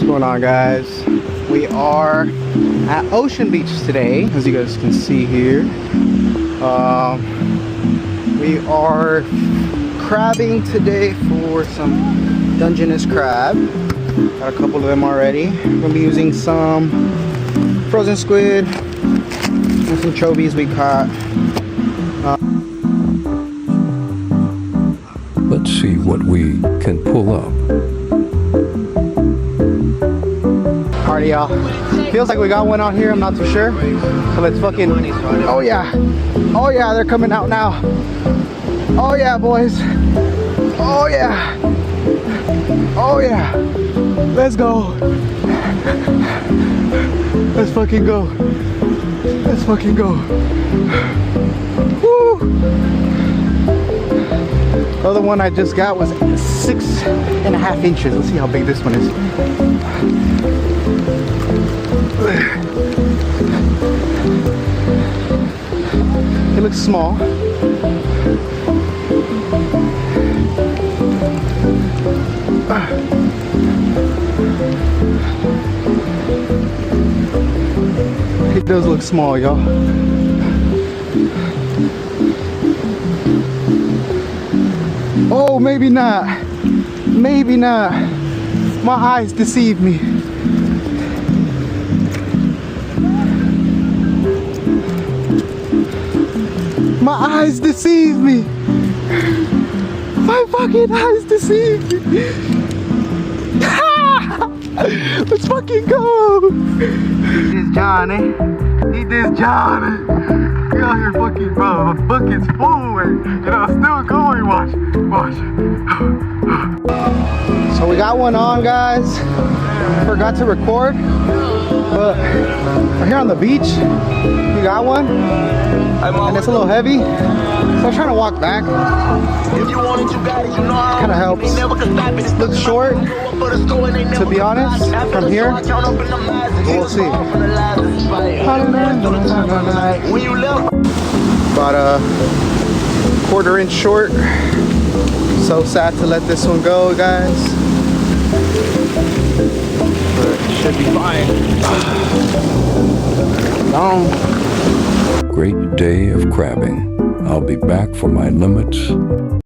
Going on, guys? We are at Ocean Beach today, as you guys can see here. We are crabbing today for some Dungeness crab. Got a couple of them already. We're gonna be using some frozen squid and some chovies we caught. Let's see what we can pull up. Alrighty, y'all. Feels like we got one out here. I'm not too sure. So let's fucking. Oh yeah. Oh yeah, they're coming out now. Oh yeah, boys. Oh yeah. Oh yeah. Let's go. Let's fucking go. Let's fucking go. Woo. The other one I just got was 6.5 inches. Let's see how big this one is. It looks small. It does look small, y'all. Oh, maybe not. Maybe not. My eyes deceive me. My eyes deceive me. My fucking eyes deceive me. Let's fucking go. Eat this Johnny. Eat this Johnny. We out here fucking, bro. My bucket's full. You know, still going. Watch. Watch. So we got one on, guys. Forgot to record. But we're here on the beach. We got one. And it's a little heavy. So I'm trying to walk back. Kind of helps. Looks short, to be honest, from here. We'll see. About a 1/4 inch short. So sad to let this one go, guys. But it should be fine. Long. Great day of crabbing. I'll be back for my limits